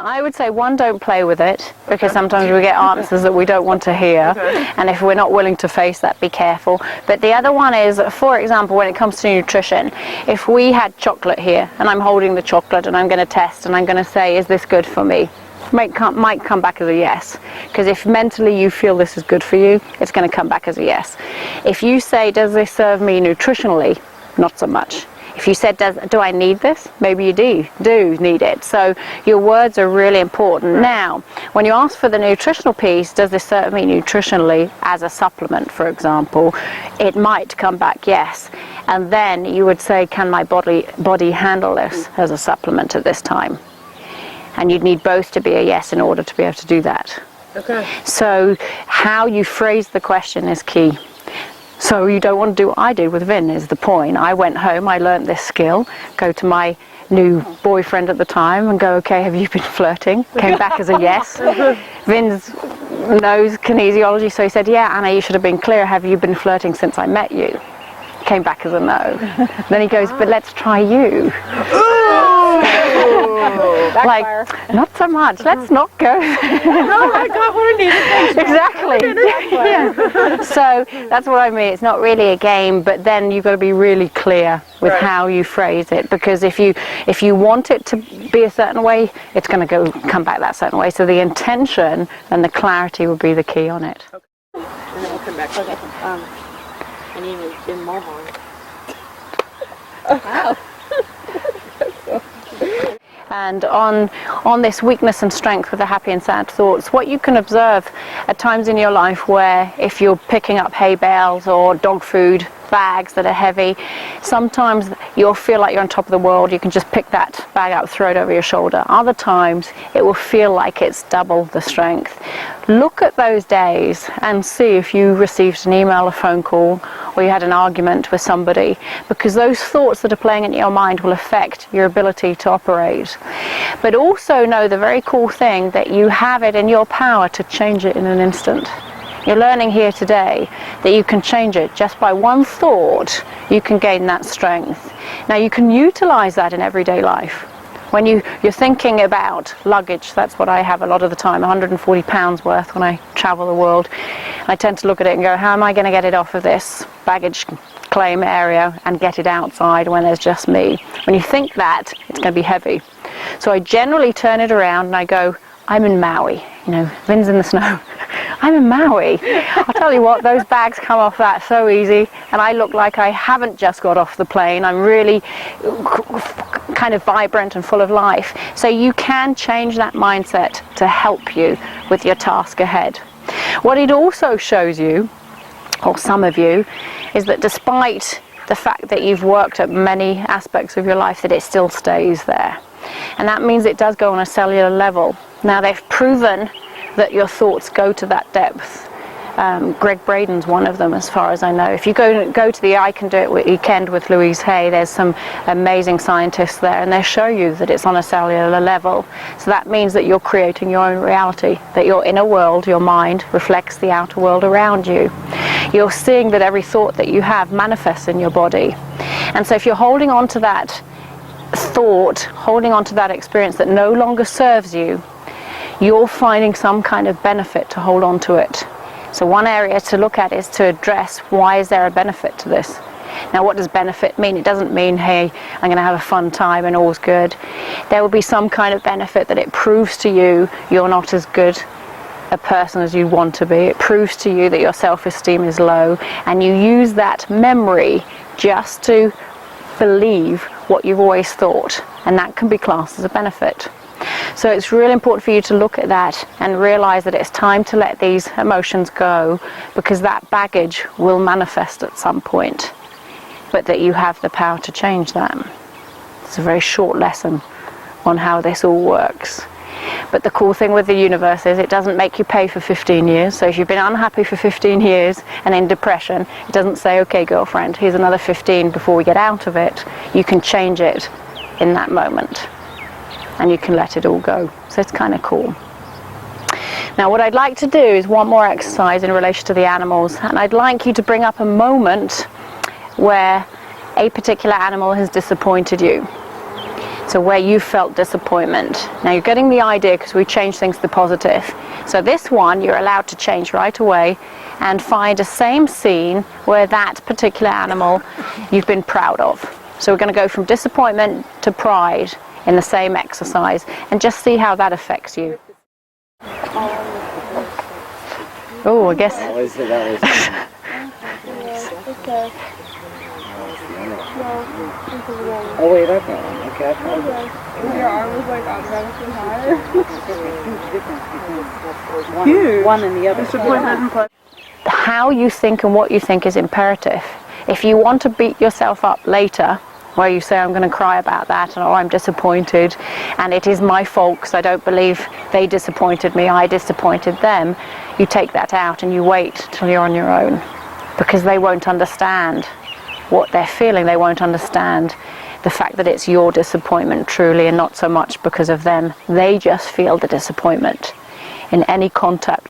I would say, one, don't play with it, because sometimes we get answers that we don't want to hear, and if we're not willing to face that, be careful. But the other one is, for example, when it comes to nutrition, if we had chocolate here, and I'm holding the chocolate, and I'm going to test, and I'm going to say, is this good for me? Might come back as a yes, because if mentally you feel this is good for you, it's going to come back as a yes. If you say, does this serve me nutritionally? Not so much. If you said, do I need this? Maybe you do need it. So your words are really important. Now, when you ask for the nutritional piece, does this serve me nutritionally as a supplement, for example, it might come back yes. And then you would say, can my body handle this as a supplement at this time? And you'd need both to be a yes in order to be able to do that. Okay. So how you phrase the question is key. So you don't want to do what I did with Vin, is the point. I went home, I learned this skill, go to my new boyfriend at the time and go, okay, have you been flirting? Came back as a yes. Vin knows kinesiology, so he said, yeah, Anna, you should have been clear. Have you been flirting since I met you? Came back as a no. Then he goes, but let's try you. Like, not so much, let's not go. No, I got what I needed. Exactly. Yeah. So that's what I mean. It's not really a game, but then you've got to be really clear with how you phrase it, because if you want it to be a certain way, it's going to come back that certain way. So the intention and the clarity will be the key on it. Okay. And then we'll come back. Okay. I need to get more on. Wow. And on this weakness and strength with the happy and sad thoughts, what you can observe at times in your life where if you're picking up hay bales or dog food bags that are heavy, sometimes you'll feel like you're on top of the world. You can just pick that bag up, throw it over your shoulder. Other times it will feel like it's double the strength. Look at those days and see if you received an email, a phone call, or you had an argument with somebody, because those thoughts that are playing in your mind will affect your ability to operate. But also know the very cool thing that you have it in your power to change it in an instant. You're learning here today that you can change it just by one thought. You can gain that strength. Now you can utilize that in everyday life. When you're thinking about luggage, that's what I have a lot of the time, 140 pounds worth when I travel the world. I tend to look at it and go, how am I going to get it off of this baggage claim area and get it outside when there's just me? When you think that, it's going to be heavy. So I generally turn it around and I go, I'm in Maui, Vin's in the snow. I'm in Maui. I'll tell you what, those bags come off that so easy, and I look like I haven't just got off the plane. I'm really kind of vibrant and full of life. So you can change that mindset to help you with your task ahead. What it also shows you, or some of you, is that despite the fact that you've worked at many aspects of your life, that it still stays there. And that means it does go on a cellular level. Now they've proven that your thoughts go to that depth. Greg Braden's one of them, as far as I know. If you go to the I Can Do It Weekend with Louise Hay, there's some amazing scientists there, and they show you that it's on a cellular level. So that means that you're creating your own reality, that your inner world, your mind, reflects the outer world around you. You're seeing that every thought that you have manifests in your body. And so if you're holding on to that thought, holding on to that experience that no longer serves you, you're finding some kind of benefit to hold on to it. So one area to look at is to address, why is there a benefit to this? Now what does benefit mean? It doesn't mean, hey, I'm going to have a fun time and all's good. There will be some kind of benefit that it proves to you you're not as good a person as you want to be. It proves to you that your self-esteem is low, and you use that memory just to believe what you've always thought, and that can be classed as a benefit. So it's really important for you to look at that and realize that it's time to let these emotions go, because that baggage will manifest at some point, but that you have the power to change that. It's a very short lesson on how this all works. But the cool thing with the universe is it doesn't make you pay for 15 years. So if you've been unhappy for 15 years and in depression, it doesn't say, okay, girlfriend, here's another 15 before we get out of it. You can change it in that moment, and you can let it all go. So it's kind of cool. Now what I'd like to do is one more exercise in relation to the animals, and I'd like you to bring up a moment where a particular animal has disappointed you. So where you felt disappointment. Now you're getting the idea because we change things to the positive. So this one you're allowed to change right away and find a same scene where that particular animal you've been proud of. So we're going to go from disappointment to pride in the same exercise and just see how that affects you. Oh, I guess. Oh wait, that's not one. Okay. Your arm was like automatically higher. Huge. One and the other. How you think and what you think is imperative. If you want to beat yourself up later, where you say, I'm going to cry about that, and oh, I'm disappointed, and it is my fault because I don't believe they disappointed me, I disappointed them, you take that out and you wait till you're on your own, because they won't understand what they're feeling. They won't understand the fact that it's your disappointment truly and not so much because of them. They just feel the disappointment in any contact.